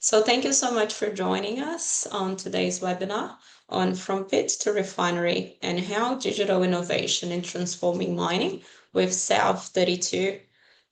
So thank you so much for joining us on today's webinar on From Pit to Refinery and how digital innovation in transforming mining with South32,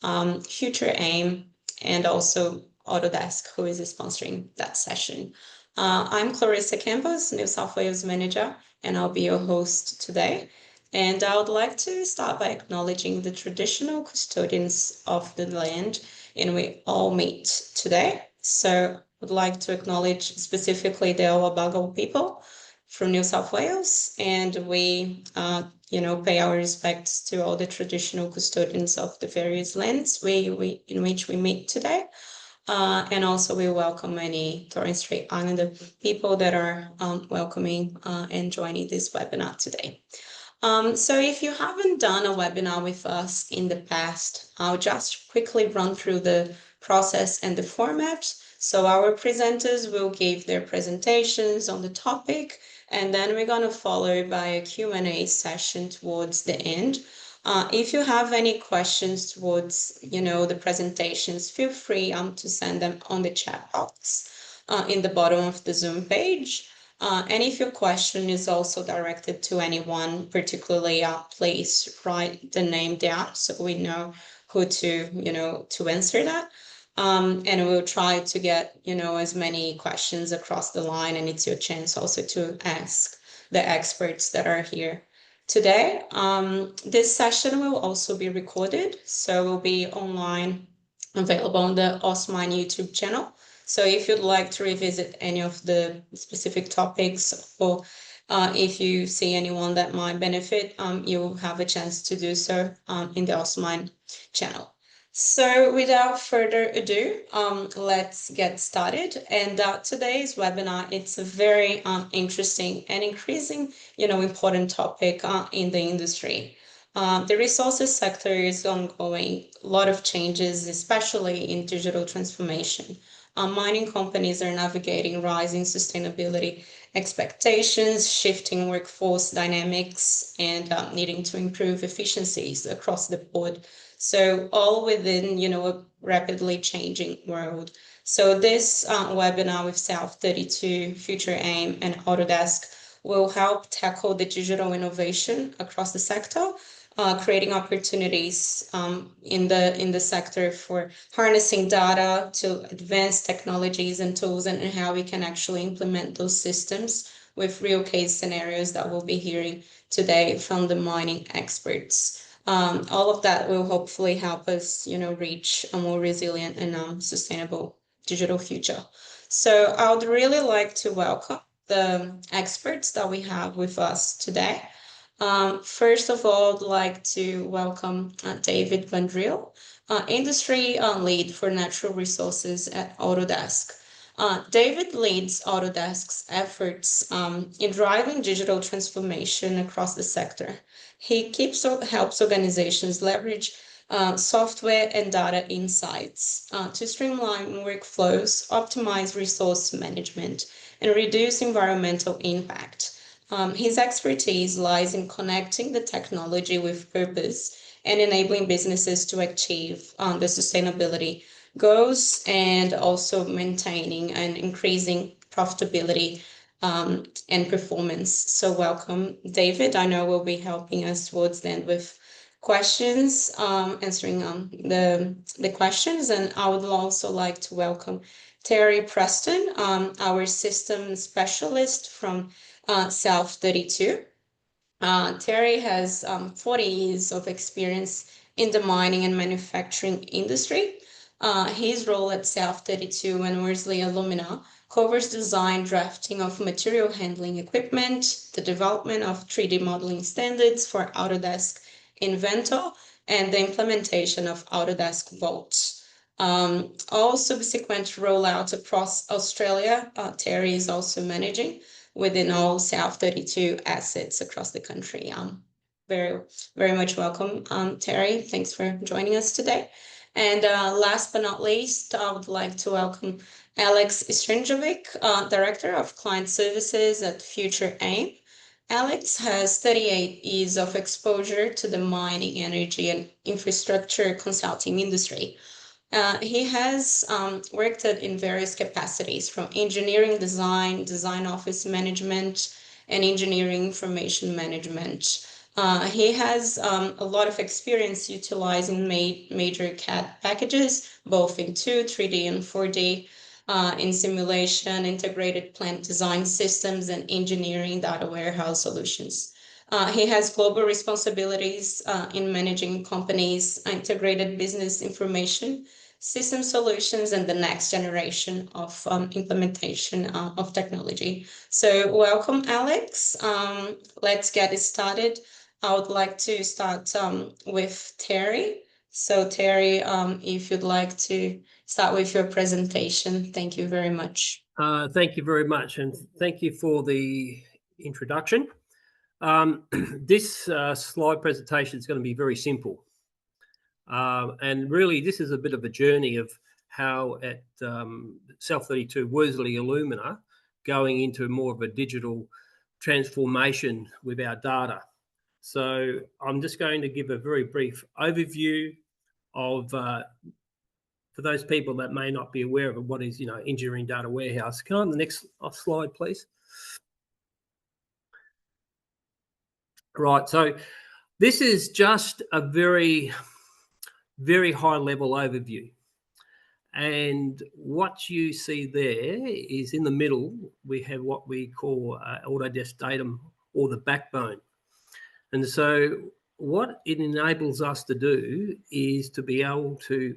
FutureAim, and also Autodesk, who is sponsoring that session. I'm Clarissa Campos, New South Wales Manager, and I'll be your host today. And I would like to start by acknowledging the traditional custodians of the land in we all meet today. So I would like to acknowledge specifically the Awabakal people from New South Wales, and we, pay our respects to all the traditional custodians of the various lands in which we meet today. And also we welcome any Torres Strait Islander people that are welcoming and joining this webinar today. So if you haven't done a webinar with us in the past, I'll just quickly run through the process and the format. So our presenters will give their presentations on the topic, and then we're going to follow by a Q&A session towards the end. If you have any questions towards, the presentations, feel free to send them on the chat box in the bottom of the Zoom page. And if your question is also directed to anyone, particularly please write the name down so we know who to answer that. And we'll try to get, as many questions across the line, and it's your chance also to ask the experts that are here today. This session will also be recorded, so it will be online, available on the Osmine YouTube channel. So if you'd like to revisit any of the specific topics, or if you see anyone that might benefit, you'll have a chance to do so in the Osmine channel. So without further ado, let's get started. And today's webinar, it's a very interesting and increasing, important topic in the industry. The resources sector is ongoing, a lot of changes, especially in digital transformation. Mining companies are navigating rising sustainability expectations, shifting workforce dynamics, and needing to improve efficiencies across the board. So all within, a rapidly changing world. So this webinar with South32, FutureAim, and Autodesk will help tackle the digital innovation across the sector, creating opportunities in the sector for harnessing data to advanced technologies and tools, and how we can actually implement those systems with real case scenarios that we'll be hearing today from the mining experts. All of that will hopefully help us, reach a more resilient and sustainable digital future. So I would really like to welcome the experts that we have with us today. First of all, I'd like to welcome David Van Driel, industry lead for natural resources at Autodesk. David leads Autodesk's efforts in driving digital transformation across the sector. He helps organizations leverage software and data insights to streamline workflows, optimize resource management, and reduce environmental impact. His expertise lies in connecting the technology with purpose and enabling businesses to achieve the sustainability goals, and also maintaining and increasing profitability and performance. So welcome, David. I know will be helping us towards the end with questions, answering the questions. And I would also like to welcome Terry Preston, our system specialist from South32. Terry has 40 years of experience in the mining and manufacturing industry. His role at South32 and Worsley Alumina covers design, drafting of material handling equipment, the development of 3D modeling standards for Autodesk Inventor, and the implementation of Autodesk Vault. All subsequent rollouts across Australia, Terry is also managing within all South32 assets across the country. Very, very much welcome, Terry. Thanks for joining us today. And last but not least, I would like to welcome Alex Istrinjovic, Director of Client Services at FutureAim. Alex has 38 years of exposure to the mining, energy, and infrastructure consulting industry. He has worked in various capacities, from engineering design office management, and engineering information management. He has a lot of experience utilizing major CAD packages, both in 2D, 3D, and 4D, in simulation, integrated plant design systems, and engineering data warehouse solutions. He has global responsibilities in managing companies' integrated business information system solutions and the next generation of implementation of technology. So welcome, Alex. Let's get it started. I would like to start with Terry. So Terry, if you'd like to start with your presentation, thank you very much. Thank you very much, and thank you for the introduction. This slide presentation is going to be very simple. And really, this is a bit of a journey of how at South32 Worsley Illumina going into more of a digital transformation with our data. So I'm just going to give a very brief overview of, for those people that may not be aware of what is, engineering data warehouse. Can I have the next slide, please? Right, so this is just a very high level overview. And what you see there is in the middle, we have what we call Autodesk Datum, or the backbone. And so what it enables us to do is to be able to,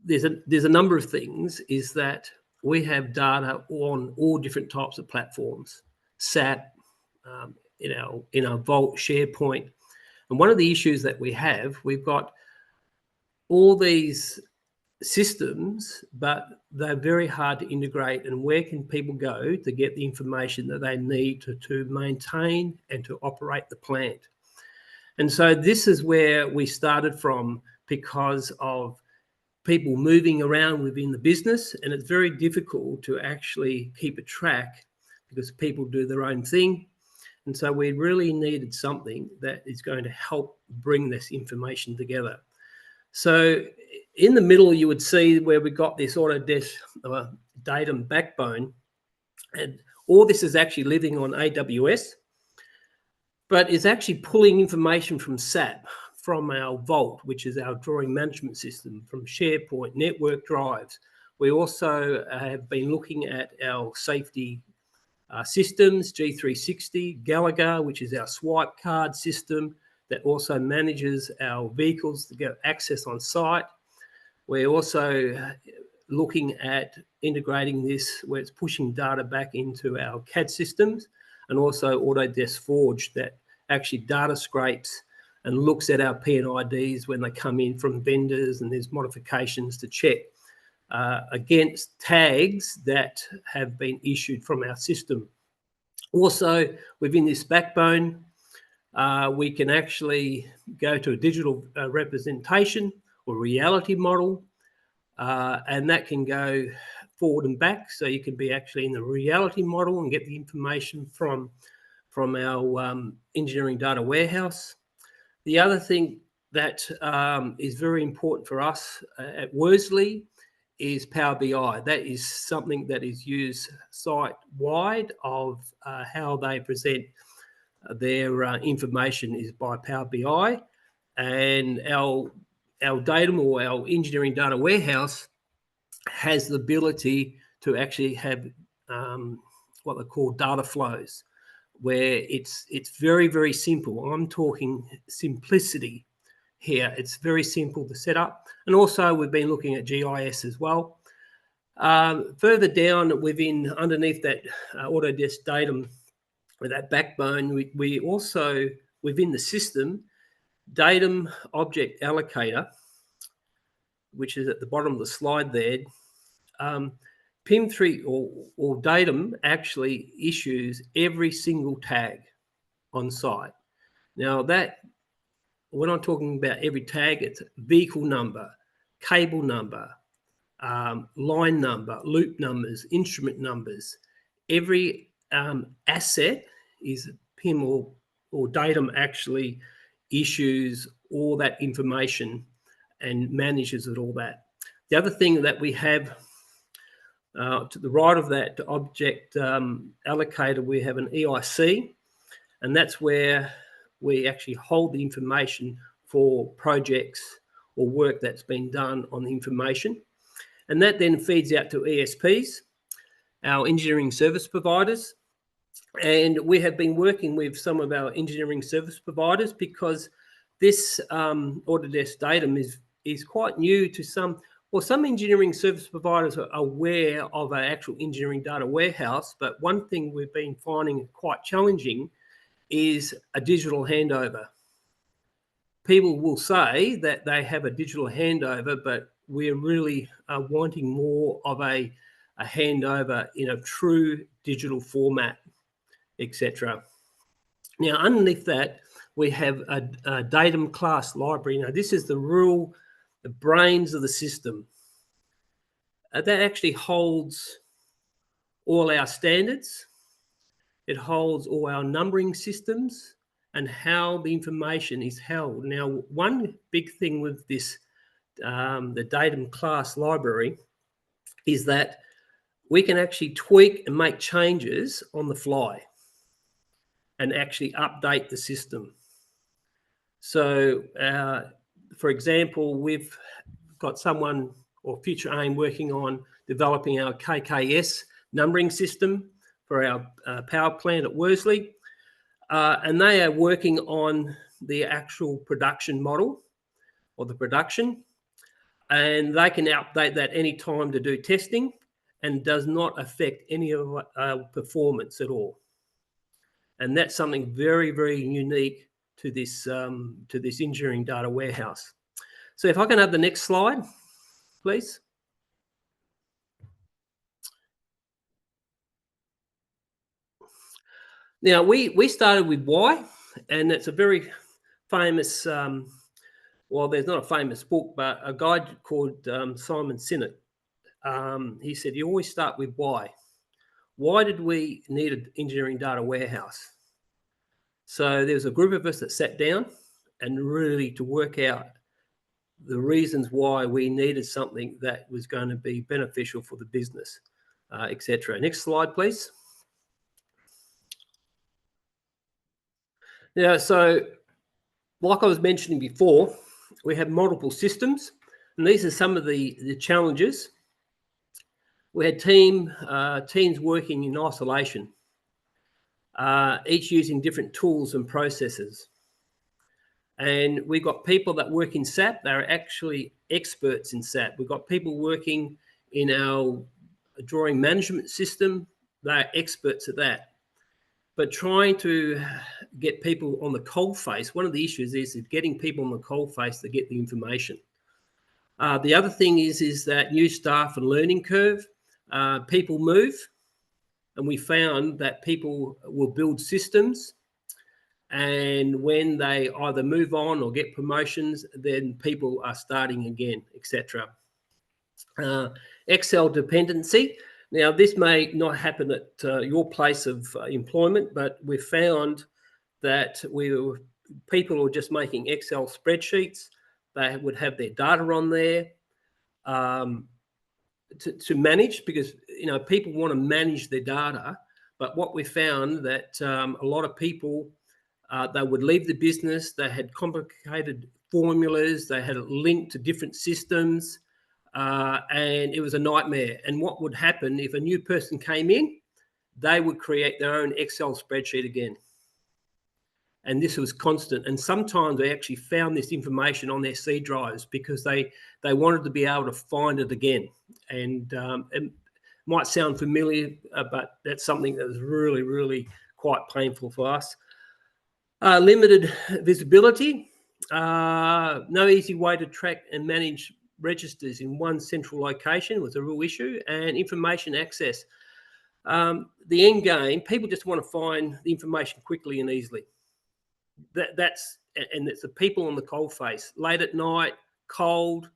there's a number of things, is that we have data on all different types of platforms, SAP, in our Vault, SharePoint. And one of the issues that we've got all these systems, but they're very hard to integrate. And where can people go to get the information that they need to maintain and to operate the plant? And so this is where we started from, because of people moving around within the business, and it's very difficult to actually keep a track because people do their own thing. And so we really needed something that is going to help bring this information together. So in the middle, you would see where we got this Autodesk Datum backbone, and all this is actually living on AWS, but it's actually pulling information from SAP, from our Vault, which is our drawing management system, from SharePoint, network drives. We also have been looking at our safety systems, G360, Gallagher, which is our swipe card system that also manages our vehicles to get access on site. We're also looking at integrating this where it's pushing data back into our CAD systems, and also Autodesk Forge that actually data scrapes and looks at our P&IDs when they come in from vendors, and there's modifications to check against tags that have been issued from our system. Also, within this backbone, we can actually go to a digital representation or reality model, and that can go forward and back. So you can be actually in the reality model and get the information from our engineering data warehouse. The other thing that is very important for us at Worsley is Power BI. That is something that is used site-wide of how they present their information is by Power BI. And our datum, or our engineering data warehouse, has the ability to actually have what they call data flows, where it's very, very simple. I'm talking simplicity here. It's very simple to set up. And also we've been looking at GIS as well. Further down underneath that Autodesk Datum, with that backbone, we also, within the system, Datum Object Allocator, which is at the bottom of the slide there, PIM3 or Datum actually issues every single tag on site. Now that, when I'm talking about every tag, it's vehicle number, cable number, line number, loop numbers, instrument numbers. Every asset is PIM or Datum actually issues all that information and manages it, all that. The other thing that we have to the right of that object allocator, we have an EIC, and that's where we actually hold the information for projects or work that's been done on the information. And that then feeds out to ESPs, our engineering service providers. And we have been working with some of our engineering service providers because this Autodesk datum is quite new to some. Well, some engineering service providers are aware of our actual engineering data warehouse, but one thing we've been finding quite challenging is a digital handover. People will say that they have a digital handover, but we're really wanting more of a handover in a true digital format, etc. Now, underneath that, we have a datum class library. Now, this is the brains of the system. That actually holds all our standards. It holds all our numbering systems and how the information is held. Now, one big thing with this, the datum class library, is that we can actually tweak and make changes on the fly and actually update the system. So, for example, we've got someone or FutureAim working on developing our KKS numbering system for our power plant at Worsley. And they are working on the actual production model or the production. And they can update that any time to do testing and does not affect any of our performance at all. And that's something very, very unique to this engineering data warehouse. So if I can have the next slide, please. Now, we started with why, and it's a very famous, well, there's not a famous book, but a guy called Simon Sinek. He said, you always start with why. Why did we need an engineering data warehouse? So there was a group of us that sat down and really to work out the reasons why we needed something that was going to be beneficial for the business, etc. Next slide, please. Now, so like I was mentioning before, we have multiple systems, and these are some of the challenges. We had teams working in isolation, each using different tools and processes. And we've got people that work in SAP, they're actually experts in SAP. We've got people working in our drawing management system, they're experts at that. But trying to get people on the coalface, one of the issues is getting people on the coalface to get the information. The other thing is that new staff and learning curve, people move, and we found that people will build systems, and when they either move on or get promotions, then people are starting again, etc. Excel dependency. Now, this may not happen at your place of employment, but we found that people were just making Excel spreadsheets. They would have their data on there to manage, because people want to manage their data. But what we found that a lot of people, they would leave the business. They had complicated formulas. They had it linked to different systems. And it was a nightmare. And what would happen if a new person came in, they would create their own Excel spreadsheet again. And this was constant. And sometimes they actually found this information on their C drives because they wanted to be able to find it again. And it might sound familiar, but that's something that was really, really quite painful for us. Limited visibility, no easy way to track and manage registers in one central location was a real issue, and information access. The end game, people just want to find the information quickly and easily. That's it's the people on the coalface. Late at night, cold,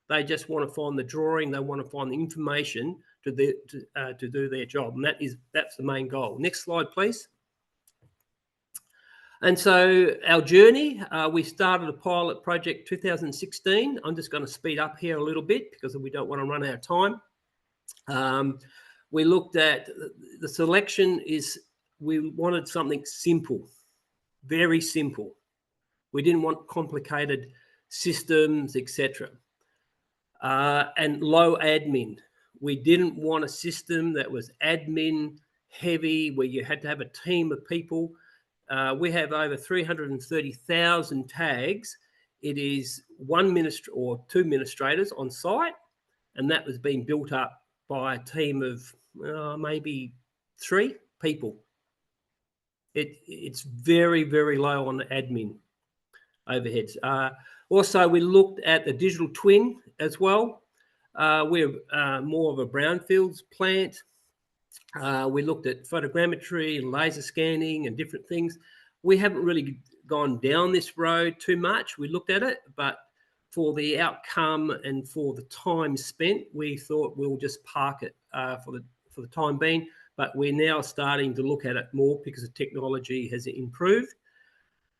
they just want to find the drawing. They want to find the information to do their job, and that's the main goal. Next slide, please. And so our journey, we started a pilot project 2016. I'm just going to speed up here a little bit because we don't want to run out of time. We looked at the selection is, we wanted something simple, very simple. We didn't want complicated systems, etc. And low admin. We didn't want a system that was admin heavy, where you had to have a team of people. We have over 330,000 tags. It is one minister or two administrators on site, and that was being built up by a team of maybe 3 people. It's very, very low on the admin overheads. Also, we looked at the digital twin as well. We're more of a brownfields plant. We looked at photogrammetry and laser scanning and different things. We haven't really gone down this road too much. We looked at it, but for the outcome and for the time spent, we thought we'll just park it for the time being. But we're now starting to look at it more because the technology has improved.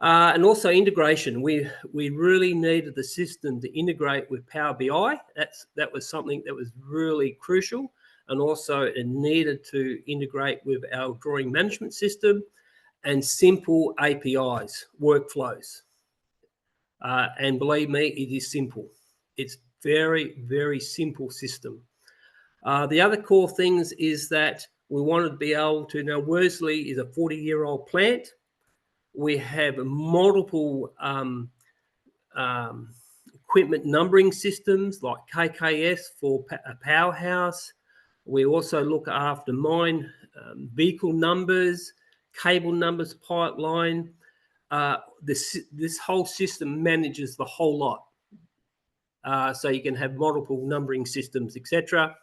And also integration. We really needed the system to integrate with Power BI. That was something that was really crucial. And also it needed to integrate with our drawing management system and simple APIs, workflows. And believe me, it is simple. It's very, very simple system. The other core things is that we wanted to be able to, now Worsley is a 40-year-old plant. We have multiple equipment numbering systems like KKS for a powerhouse. We also look after mine vehicle numbers, cable numbers, pipeline. This whole system manages the whole lot. So you can have multiple numbering systems, etc.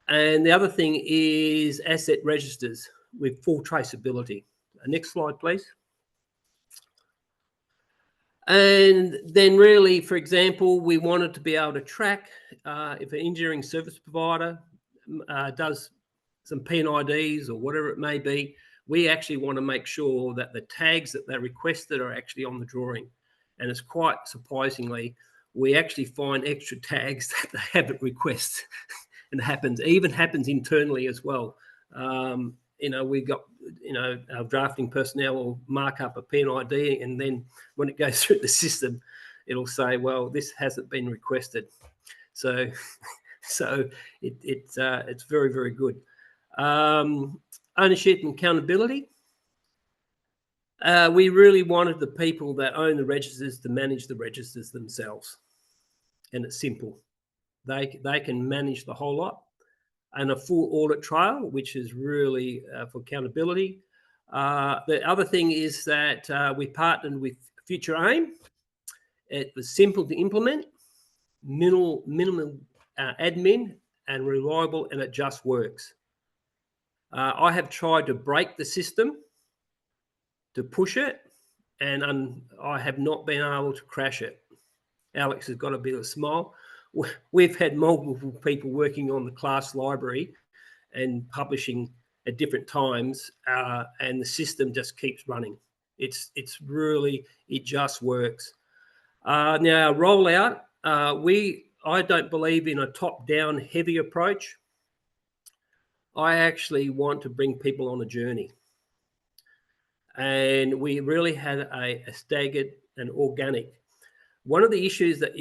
And the other thing is asset registers with full traceability. Next slide, please. And then really, for example, we wanted to be able to track if an engineering service provider does some P&IDs or whatever it may be, we actually want to make sure that the tags that they requested are actually on the drawing. And it's quite surprisingly, we actually find extra tags that they haven't requested. And it even happens internally as well. We've got, our drafting personnel will mark up a P&ID, and then when it goes through the system, it'll say, well, this hasn't been requested. So it's very, very good. Ownership and accountability. We really wanted the people that own the registers to manage the registers themselves. And it's simple. They can manage the whole lot. And a full audit trail, which is really for accountability. The other thing is that we partnered with FutureAim. It was simple to implement, minimal admin, and reliable, and it just works. I have tried to break the system to push it, and I have not been able to crash it. Alex has got a bit of a smile. We've had multiple people working on the class library and publishing at different times, and the system just keeps running. It's really, it just works. Now, rollout, I don't believe in a top-down heavy approach. I actually want to bring people on a journey. And we really had a staggered and organic. One of the issues that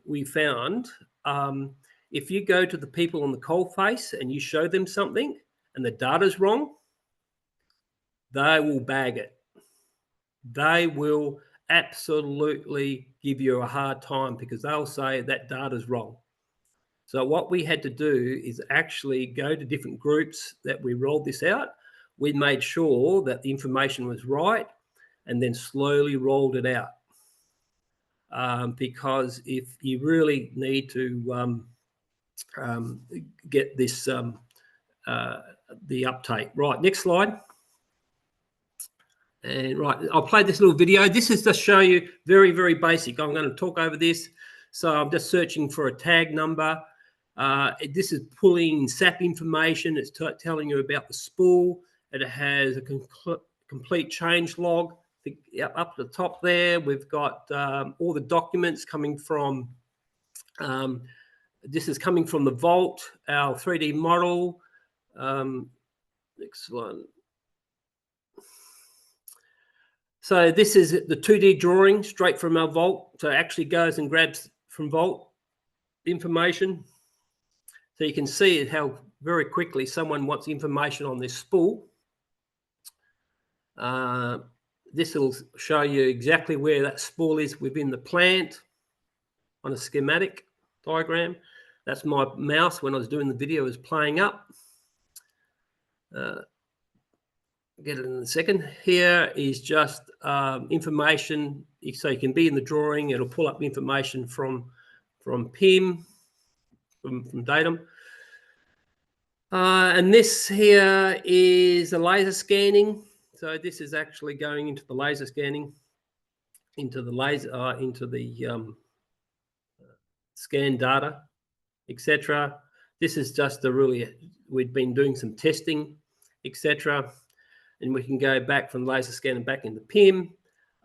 we found, if you go to the people on the coalface and you show them something and the data's wrong, they will bag it. They will absolutely give you a hard time because they'll say that data's wrong. So what we had to do is actually go to different groups that we rolled this out. We made sure that the information was right and then slowly rolled it out. Because if you really need to get this, the uptake. Right, next slide. And right, I'll play this little video. This is to show you very, very basic. I'm going to talk over this. So I'm just searching for a tag number. This is pulling SAP information. It's telling you about the spool. It has a complete change log. up at the top there, we've got all the documents coming from, this is coming from the Vault, our 3D model. Next one. So this is the 2D drawing straight from our Vault. So it actually goes and grabs from Vault information. So you can see how very quickly someone wants information on this spool. This will show you exactly where that spool is within the plant on a schematic diagram. That's my mouse when I was doing the video is playing up. Get it in a second. Here is just information. So you can be in the drawing. It'll pull up information from PIM, from datum. And this here is a laser scanning. So this is actually going into the laser scanning, into the scan data, etc. This is just we've been doing some testing, etc. And we can go back from laser scan and back into PIM.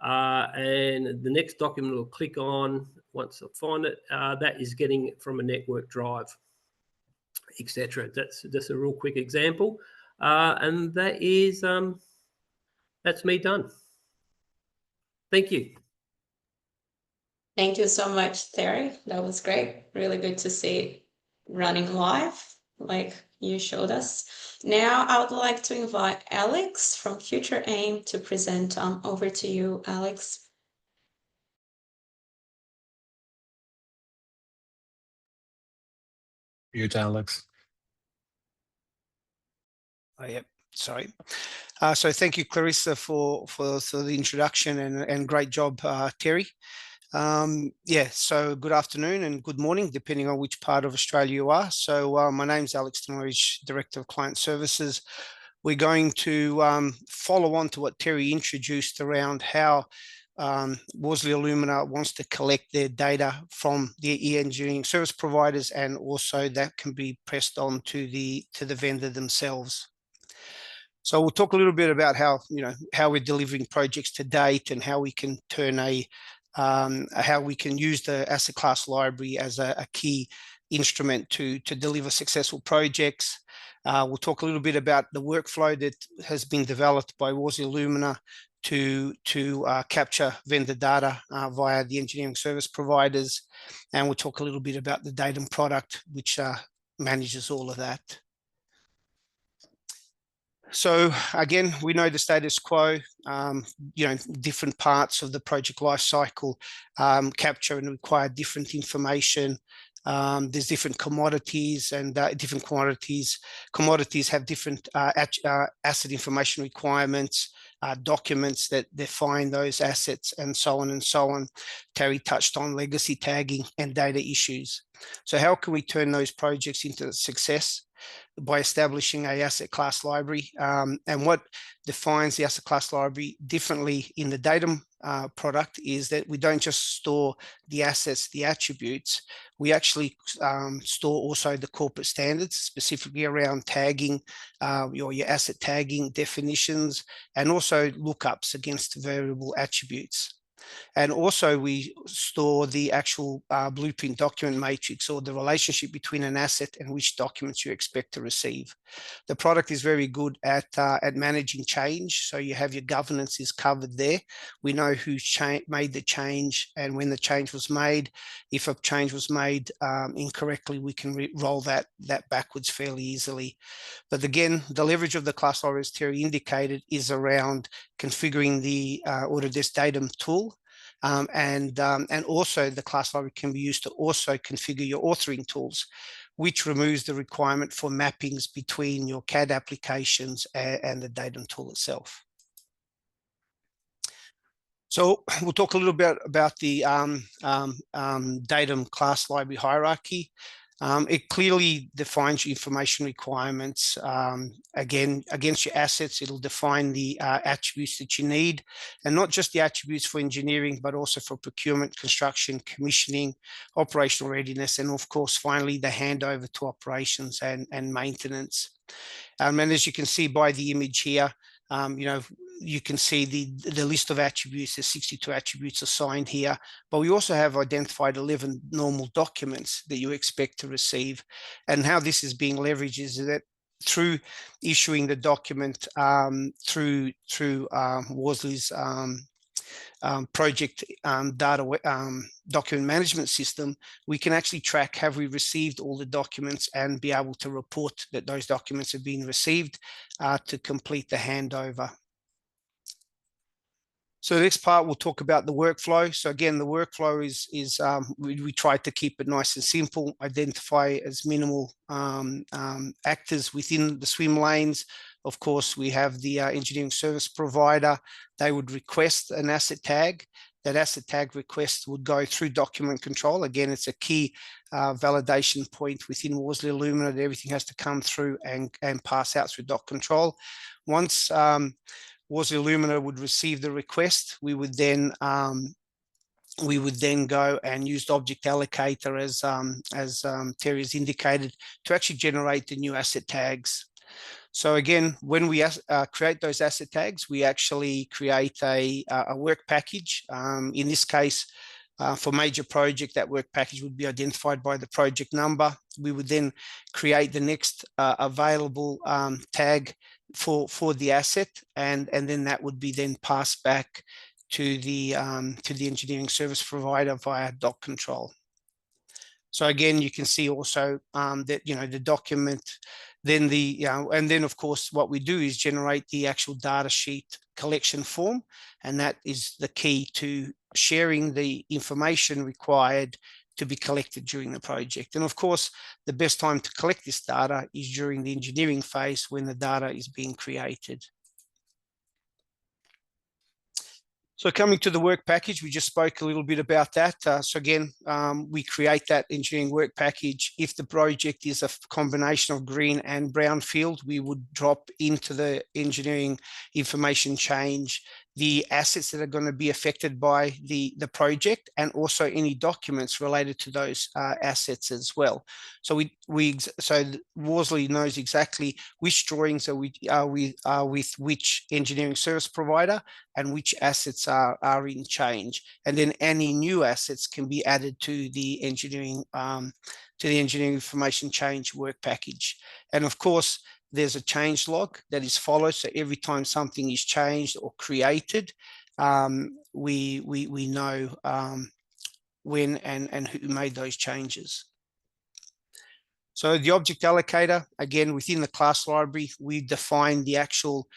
And the next document we'll click on, once I find it, that is getting it from a network drive, etc. That's just a real quick example. And that is, that's me done. Thank you. Thank you so much, Terry. That was great. Really good to see it running live, like you showed us. Now I would like to invite Alex from FutureAim to present. Over to you, Alex. Mute, Alex. Oh, yep. Sorry. So thank you, Clarissa, for the introduction and great job, Terry. Yeah, so good afternoon and good morning, depending on which part of Australia you are. So my name's Alex Tenoich, Director of Client Services. We're going to follow on to what Terry introduced around how Worsley Alumina wants to collect their data from the engineering service providers, and also that can be pressed on to the vendor themselves. So we'll talk a little bit about how we're delivering projects to date and how we can turn how we can use the asset class library as a key instrument to deliver successful projects. We'll talk a little bit about the workflow that has been developed by Worsley Alumina to capture vendor data via the engineering service providers, and we'll talk a little bit about the datum product, which manages all of that. So again, we know the status quo. Different parts of the project life cycle capture and require different information. There's different commodities, and different commodities have different asset information requirements, documents that define those assets, and so on and so on. Terry touched on legacy tagging and data issues. So how can we turn those projects into success? By establishing a asset class library, and what defines the asset class library differently in the datum product is that we don't just store the assets, the attributes, we actually store also the corporate standards, specifically around tagging, your asset tagging definitions, and also lookups against variable attributes. And also we store the actual blueprint document matrix, or the relationship between an asset and which documents you expect to receive. The product is very good at managing change. So you have your governance is covered there. We know who made the change and when the change was made. If a change was made incorrectly, we can roll that backwards fairly easily. But again, the leverage of the class library, as Terry indicated, is around configuring the Autodesk Datum tool. And also the class library can be used to also configure your authoring tools, which removes the requirement for mappings between your CAD applications and the Datum tool itself. So we'll talk a little bit about the Datum class library hierarchy. It clearly defines your information requirements. Again, against your assets, it'll define the attributes that you need, and not just the attributes for engineering, but also for procurement, construction, commissioning, operational readiness, and of course, finally, the handover to operations and maintenance. And as you can see by the image here, you can see the list of attributes. There's 62 attributes assigned here, but we also have identified 11 normal documents that you expect to receive. And how this is being leveraged is that through issuing the document through Worsley's project data document management system, we can actually track, have we received all the documents, and be able to report that those documents have been received to complete the handover. So the next part, we'll talk about the workflow. So again, the workflow is we try to keep it nice and simple, identify as minimal actors within the swim lanes. Of course, we have the engineering service provider. They would request an asset tag. That asset tag request would go through document control. Again, it's a key validation point within Worsley Alumina that everything has to come through and pass out through doc control. Once Worsley Alumina would receive the request, we would then go and use the object allocator as Terry has indicated to actually generate the new asset tags. So again, when we create those asset tags, we actually create a work package. In this case, for major project, that work package would be identified by the project number. We would then create the next available tag for the asset, and then that would be then passed back to the engineering service provider via doc control. So again, you can see also that the document, then and then of course what we do is generate the actual data sheet collection form, and that is the key to sharing the information required to be collected during the project. And of course, the best time to collect this data is during the engineering phase when the data is being created. So coming to the work package, we just spoke a little bit about that. So again, we create that engineering work package. If the project is a combination of green and brown field, we would drop into the engineering information change the assets that are going to be affected by the project, and also any documents related to those assets as well. So so Worsley knows exactly which drawings are with which engineering service provider and which assets are in change, and then any new assets can be added to the engineering information change work package. And of course, there's a change log that is followed. So every time something is changed or created, we know when and who made those changes. So the object allocator, again, within the class library, we define the actual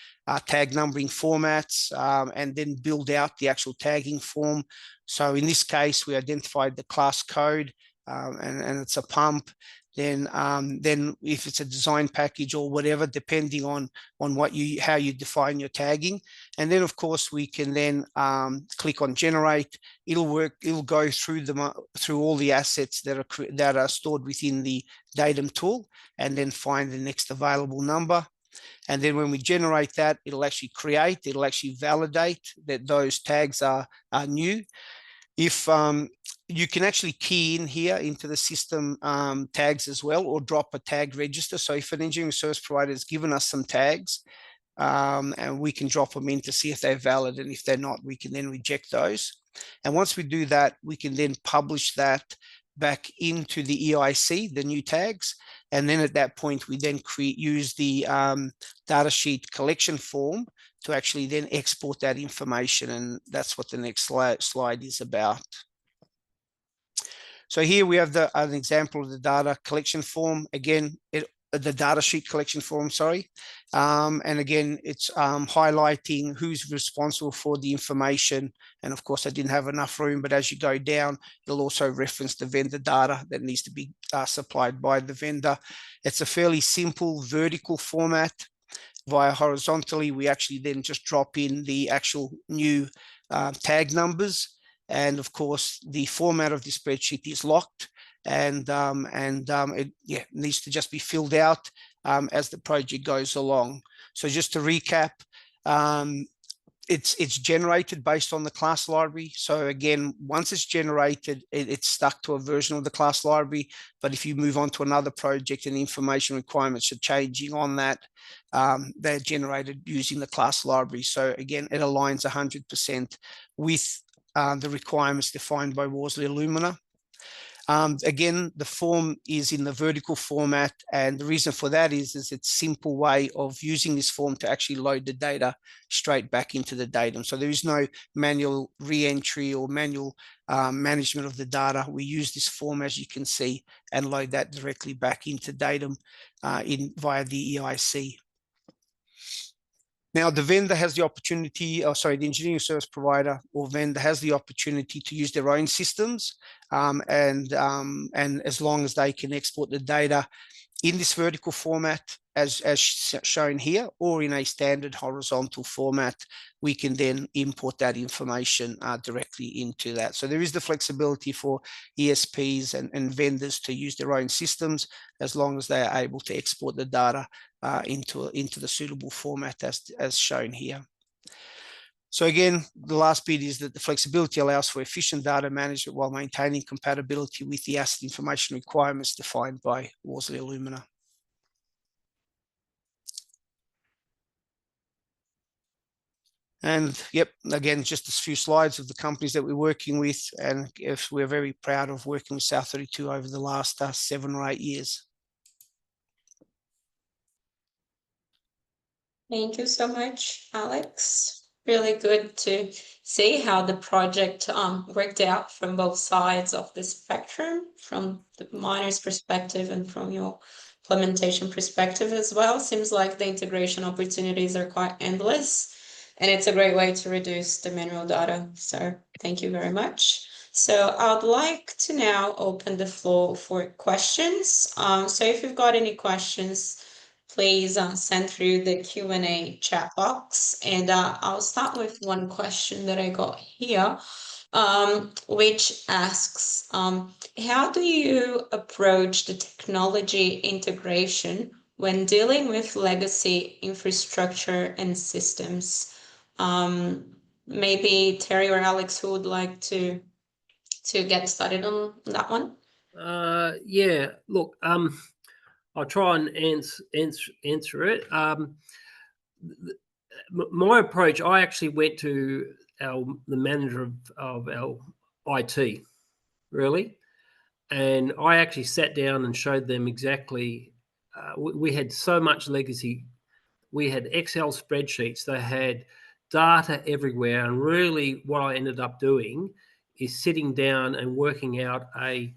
tag numbering formats and then build out the actual tagging form. So in this case, we identified the class code and it's a pump. Then if it's a design package or whatever, depending on how you define your tagging. And then of course we can then click on generate. It'll go through all the assets that are stored within the datum tool, and then find the next available number. And then when we generate that, it'll actually validate that those tags are new. If you can actually key in here into the system tags as well, or drop a tag register. So if an engineering service provider has given us some tags, and we can drop them in to see if they're valid, and if they're not, we can then reject those. And once we do that, we can then publish that back into the EIC, the new tags. And then at that point, we then use the data sheet collection form to actually then export that information. And that's what the next slide is about. So here we have an example of the data collection form. Again, the data sheet collection form, sorry. And again, it's highlighting who's responsible for the information. And of course, I didn't have enough room, but as you go down, it'll also reference the vendor data that needs to be supplied by the vendor. It's a fairly simple vertical format. Via horizontally, we actually then just drop in the actual new tag numbers. And of course, the format of the spreadsheet is locked, and it needs to just be filled out as the project goes along. So just to recap, it's generated based on the class library. So again, once it's generated, it's stuck to a version of the class library. But if you move on to another project and information requirements are changing on that, they're generated using the class library. So again, it aligns 100% with the requirements defined by Worsley Illumina. Again, the form is in the vertical format, and the reason for that is it's a simple way of using this form to actually load the data straight back into the datum. So there is no manual re-entry or manual management of the data. We use this form, as you can see, and load that directly back into datum via the EIC. Now, the vendor has the opportunity, the engineering service provider or vendor has the opportunity to use their own systems, and as long as they can export the data in this vertical format, as shown here, or in a standard horizontal format, we can then import that information directly into that. So there is the flexibility for ESPs and vendors to use their own systems, as long as they are able to export the data into the suitable format as shown here. So again, the last bit is that the flexibility allows for efficient data management while maintaining compatibility with the asset information requirements defined by Worsley Illumina. And yep, again, just a few slides of the companies that we're working with, and if we're very proud of working with South32 over the last 7 or 8 years. Thank you so much, Alex. Really good to see how the project worked out from both sides of the spectrum, from the miner's perspective and from your implementation perspective as well. Seems like the integration opportunities are quite endless, and it's a great way to reduce the manual data. So thank you very much. So I'd like to now open the floor for questions. So if you've got any questions, please send through the Q&A chat box. And I'll start with one question that I got here, which asks, how do you approach the technology integration when dealing with legacy infrastructure and systems? Maybe Terry or Alex, who would like to get started on that one? Yeah, look, I'll try and answer it. My approach, I actually went to the manager of our IT, really, and I actually sat down and showed them exactly. We had so much legacy. We had Excel spreadsheets. They had data everywhere, and really, what I ended up doing is sitting down and working out a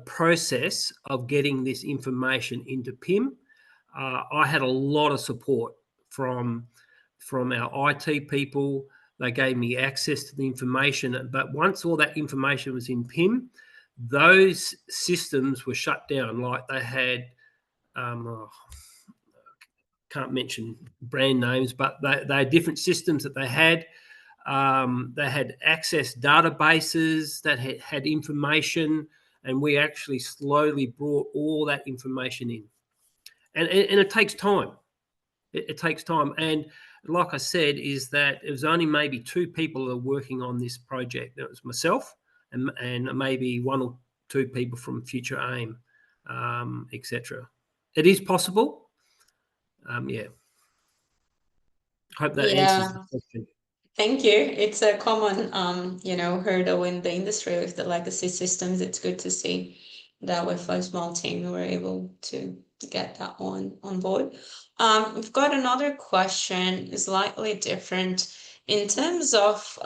process of getting this information into PIM. I had a lot of support from our IT people. They gave me access to the information, but once all that information was in PIM, those systems were shut down. Like they had, can't mention brand names, but they had different systems that they had. They had access databases that had information, and we actually slowly brought all that information in. And it takes time. It takes time. And like I said, is that it was only maybe 2 people that were working on this project. It was myself and maybe 1 or 2 people from FutureAim, etc. It is possible. Yeah. Hope that answers the question. Thank you. It's a common, hurdle in the industry with the legacy systems. It's good to see that with a small team we were able to get that on board. We've got another question, slightly different. In terms of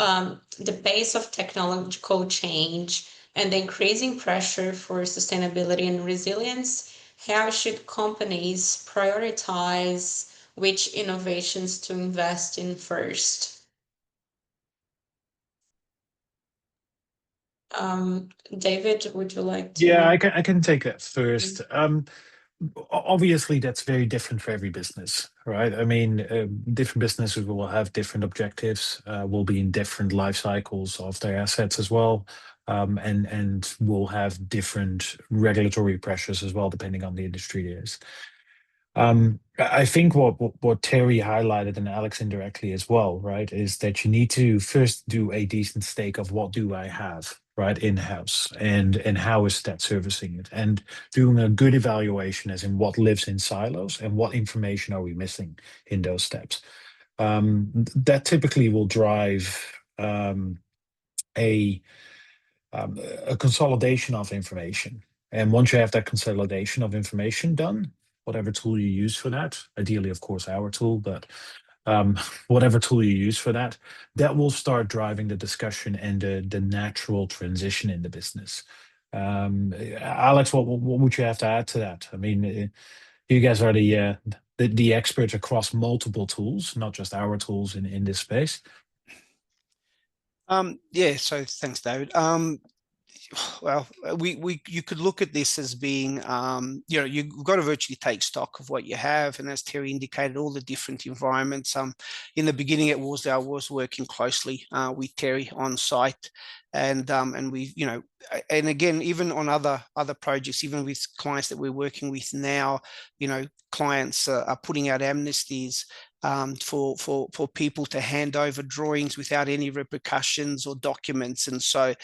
the pace of technological change and the increasing pressure for sustainability and resilience, how should companies prioritize which innovations to invest in first? David, would you like to? Yeah, I can take that first. Obviously, that's very different for every business, right? I mean, different businesses will have different objectives, will be in different life cycles of their assets as well, and will have different regulatory pressures as well, depending on the industry it is. I think what Terry highlighted and Alex indirectly as well, right, is that you need to first do a decent stake of what do I have, right, in-house, and how is that servicing it, and doing a good evaluation as in what lives in silos and what information are we missing in those steps. That typically will drive a a consolidation of information. And once you have that consolidation of information done, whatever tool you use for that, ideally, of course, our tool, but whatever tool you use for that, that will start driving the discussion and the natural transition in the business. Alex, what would you have to add to that? I mean, you guys are the experts across multiple tools, not just our tools in this space. Yeah, so thanks, David. Well, you could look at this as being, you've got to virtually take stock of what you have, and as Terry indicated, all the different environments. In the beginning at Worsley, I was working closely with Terry on site, and we, and again, even on other projects, even with clients that we're working with now, clients are putting out amnesties for people to hand over drawings without any repercussions or documents, and so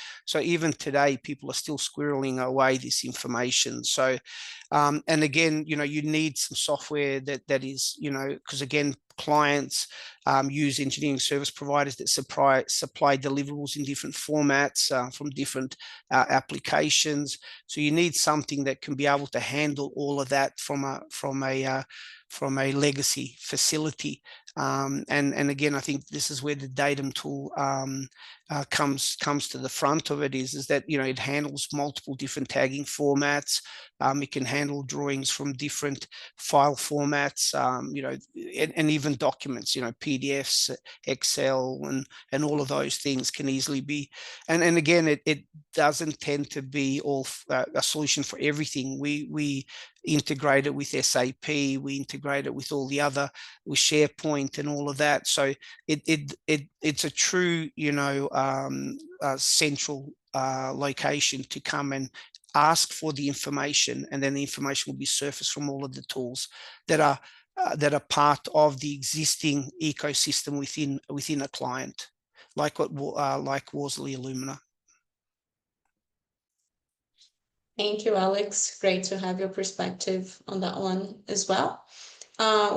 even today people are still squirreling away this information. So and again, you need some software that is, because again, clients use engineering service providers that supply deliverables in different formats from different applications. So you need something that can be able to handle all of that from a legacy facility. And again, I think this is where the Datum tool comes to the front of it, is that it handles multiple different tagging formats. It can handle drawings from different file formats, and even documents, PDFs, Excel, and all of those things can easily be. And again, it doesn't tend to be all a solution for everything. We integrate it with SAP, we integrate it with all the other, with SharePoint and all of that. So it's a true, central location to come and ask for the information, and then the information will be surfaced from all of the tools that are part of the existing ecosystem within a client, like Worsley Illumina. Thank you, Alex. Great to have your perspective on that one as well.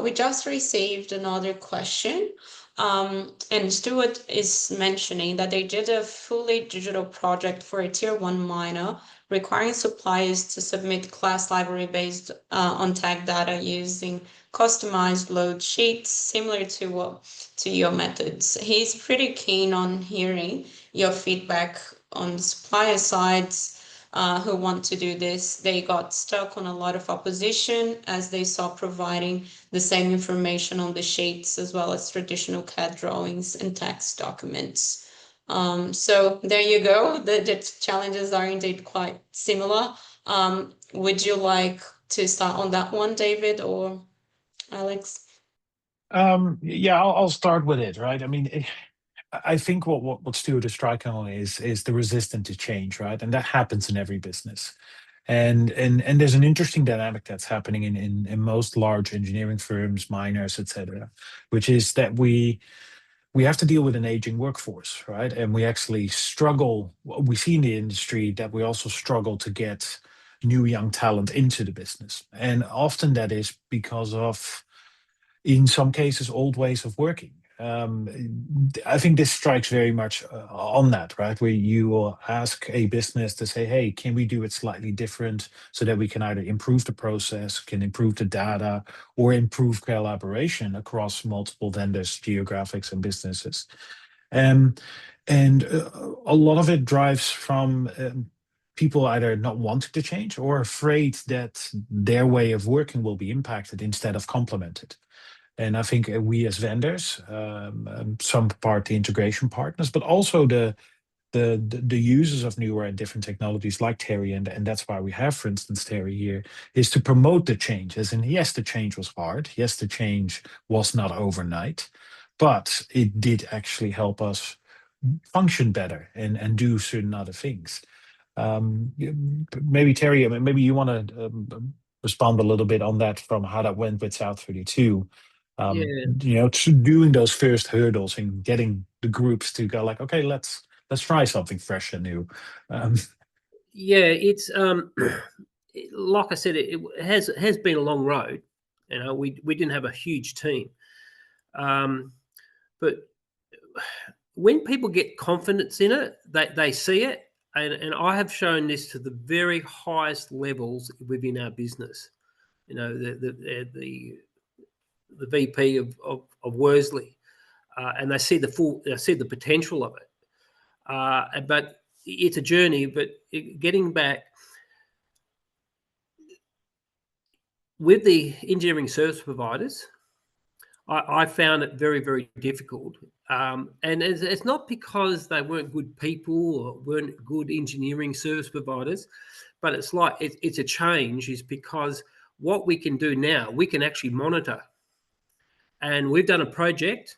We just received another question. And Stuart is mentioning that they did a fully digital project for a tier 1 miner, requiring suppliers to submit class library based on tag data using customized load sheets similar to your methods. He's pretty keen on hearing your feedback on the supplier sides who want to do this. They got stuck on a lot of opposition as they saw providing the same information on the sheets as well as traditional CAD drawings and text documents. So there you go. The challenges are indeed quite similar. Would you like to start on that one, David or Alex? Yeah, I'll start with it, right? I mean, I think what Stuart is striking on is the resistance to change, right? And that happens in every business. And there's an interesting dynamic that's happening in most large engineering firms, miners, etc., which is that we have to deal with an aging workforce, right? And we actually struggle. We see in the industry that we also struggle to get new young talent into the business, and often that is because of, in some cases, old ways of working. I think this strikes very much on that, right? Where you will ask a business to say, hey, can we do it slightly different so that we can either improve the process, can improve the data, or improve collaboration across multiple vendors, geographics, and businesses. And a lot of it drives from people either not wanting to change or afraid that their way of working will be impacted instead of complemented. And I think we as vendors, some part the integration partners, but also the users of newer and different technologies like Terry, and that's why we have, for instance, Terry here, is to promote the change. As in, yes, the change was hard. Yes, the change was not overnight, but it did actually help us function better and do certain other things. Maybe Terry, maybe you want to respond a little bit on that from how that went with South32. Yeah. You know, doing those first hurdles and getting the groups to go like, okay, let's try something fresh and new. Yeah, it's like I said, it has been a long road. You know, we didn't have a huge team, but when people get confidence in it, they see it, and I have shown this to the very highest levels within our business. You know, the VP of Worsley, and they see the potential of it. But it's a journey. But getting back with the engineering service providers, I found it very, very difficult. And it's not because they weren't good people or weren't good engineering service providers, but it's like it's a change, is because what we can do now, we can actually monitor. And we've done a project.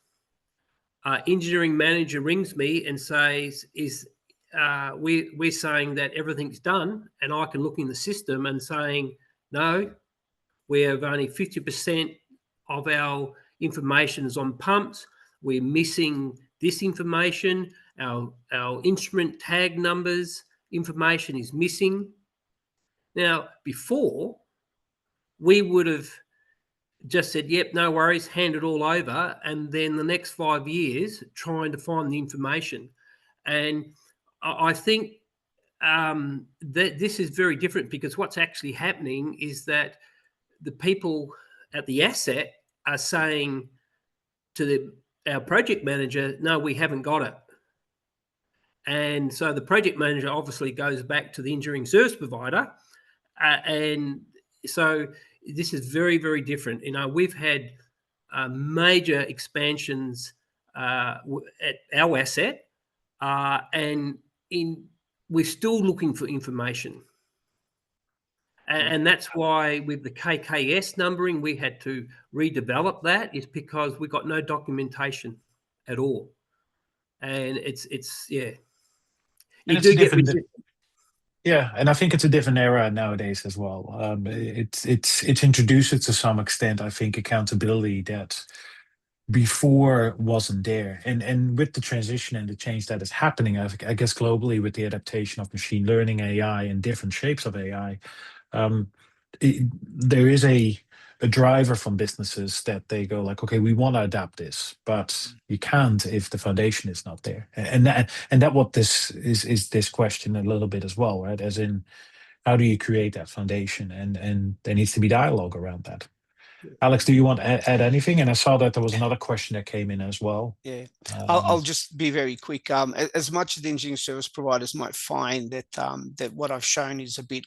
Engineering manager rings me and says, we're saying that everything's done, and I can look in the system and saying, no, we have only 50% of our information is on pumps. We're missing this information. Our instrument tag numbers information is missing. Now, before, we would have just said, yep, no worries, hand it all over, and then the next 5 years trying to find the information. And I think that this is very different, because what's actually happening is that the people at the asset are saying to our project manager, no, we haven't got it. And so the project manager obviously goes back to the engineering service provider. And so this is very, very different. You know, we've had major expansions at our asset, and we're still looking for information. And that's why with the KKS numbering, we had to redevelop that, is because we got no documentation at all. And it's yeah. You do get resistance. Yeah, and I think it's a different era nowadays as well. It's introduced to some extent, I think, accountability that before wasn't there, and with the transition and the change that is happening, I guess globally, with the adaptation of machine learning, AI, and different shapes of AI, there is a driver from businesses that they go like, okay, we want to adapt this, but you can't if the foundation is not there. And that what this is this question a little bit as well, right? As in, how do you create that foundation? And there needs to be dialogue around that. Alex, do you want to add anything? And I saw that there was another question that came in as well. Yeah, I'll just be very quick. As much as the engineering service providers might find that that what I've shown is a bit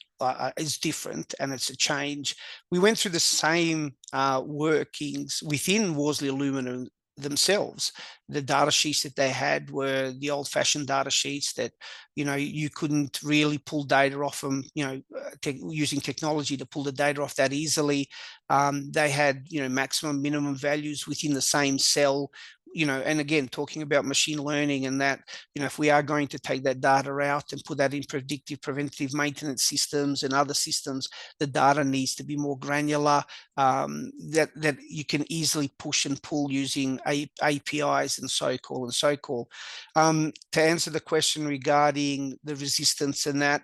is different and it's a change, we went through the same workings within Worsley Aluminum themselves. The data sheets that they had were the old-fashioned data sheets that, you know, you couldn't really pull data off them, you know, using technology to pull the data off that easily. They had, you know, maximum, minimum values within the same cell. You know, and again, talking about machine learning and that, you know, if we are going to take that data out and put that in predictive, preventative maintenance systems and other systems, the data needs to be more granular, that you can easily push and pull using APIs and so called. To answer the question regarding the resistance and that,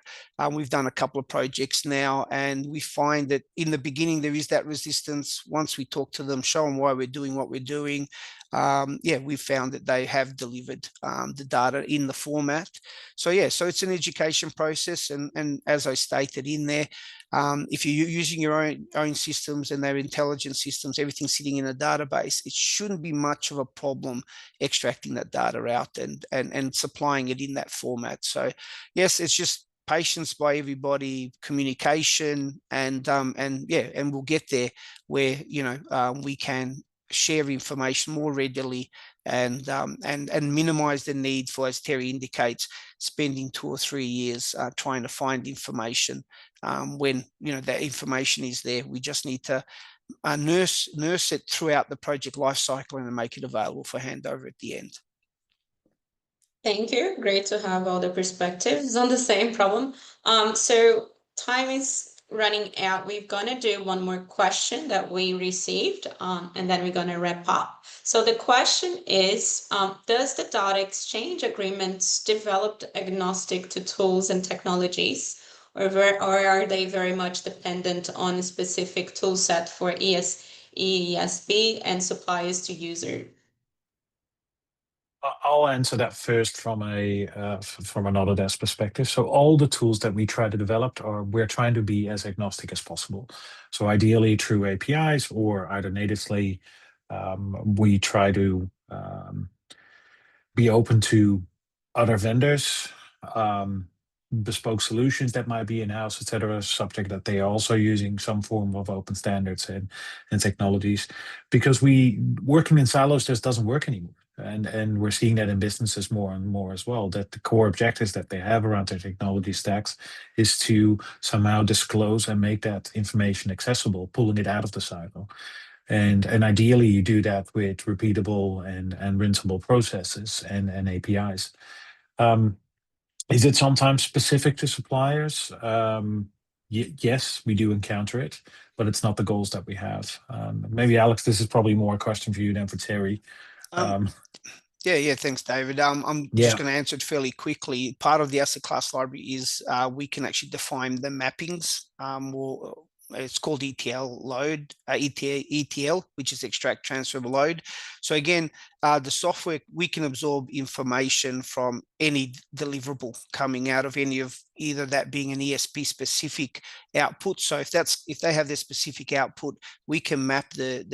we've done a couple of projects now, and we find that in the beginning there is that resistance. Once we talk to them, show them why we're doing what we're doing, yeah, we've found that they have delivered the data in the format. So yeah, so it's an education process, and as I stated in there, if you're using your own systems and they're intelligent systems, everything sitting in a database, it shouldn't be much of a problem extracting that data out and supplying it in that format. So yes, it's just patience by everybody, communication, and yeah, and we'll get there where, you know, we can share information more readily and minimize the need for, as Terry indicates, spending 2 or 3 years trying to find information when, you know, that information is there. We just need to nurse it throughout the project life cycle and make it available for handover at the end. Thank you. Great to have all the perspectives on the same problem. So time is running out. We're going to do one more question that we received, and then we're going to wrap up. So the question is, does the data exchange agreements developed agnostic to tools and technologies, or are they very much dependent on a specific tool set for ESB and suppliers to user? I'll answer that first from from an Autodesk perspective. So all the tools that we try to develop we're trying to be as agnostic as possible. So ideally through APIs or either natively, we try to be open to other vendors, bespoke solutions that might be in-house, etc., subject that they are also using some form of open standards and technologies, because working in silos just doesn't work anymore. And we're seeing that in businesses more and more as well, that the core objectives that they have around their technology stacks is to somehow disclose and make that information accessible, pulling it out of the silo. And ideally, you do that with repeatable and rinsable processes and APIs. Is it sometimes specific to suppliers? Yes, we do encounter it, but it's not the goals that we have. Maybe Alex, this is probably more a question for you than for Terry. Yeah, thanks, David. I'm just going to answer it fairly quickly. Part of the asset class library is we can actually define the mappings, or it's called ETL load, ETL, which is extract, transfer, load. So again, the software, we can absorb information from any deliverable coming out of any of either that being an ESP specific output. So if they have their specific output, we can map the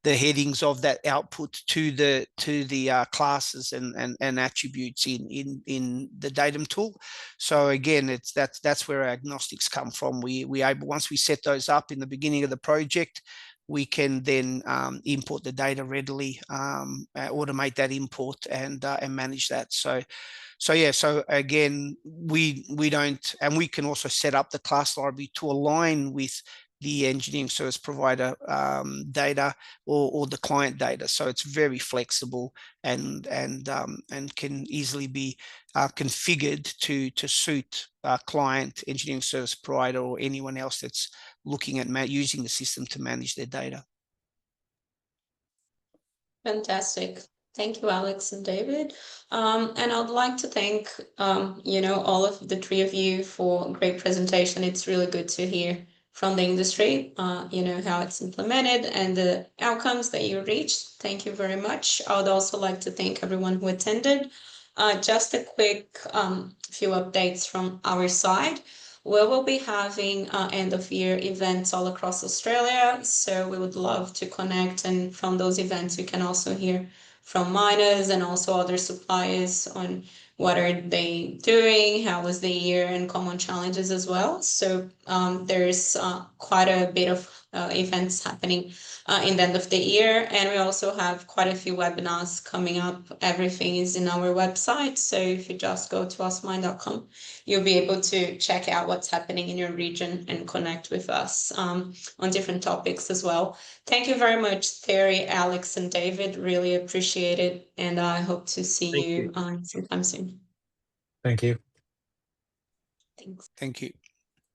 headings of that output to the classes and attributes in the datum tool. So again, that's where our agnostics come from. Once we set those up in the beginning of the project, we can then import the data readily, automate that import and manage that. So again, we don't, and we can also set up the class library to align with the engineering service provider data or the client data. So it's very flexible and can easily be configured to suit client, engineering service provider, or anyone else that's looking at using the system to manage their data. Fantastic. Thank you, Alex and David. And I'd like to thank, all of the three of you for a great presentation. It's really good to hear from the industry, how it's implemented and the outcomes that you reached. Thank you very much. I would also like to thank everyone who attended. Just a quick few updates from our side. We will be having end of year events all across Australia. So we would love to connect. And from those events, we can also hear from miners and also other suppliers on what are they doing, how was the year, and common challenges as well. So there's quite a bit of events happening in the end of the year. And we also have quite a few webinars coming up. Everything is in our website. So if you just go to usmind.com, you'll be able to check out what's happening in your region and connect with us on different topics as well. Thank you very much, Terry, Alex, and David. Really appreciate it. And I hope to see you sometime soon. Thank you. Thanks. Thank you.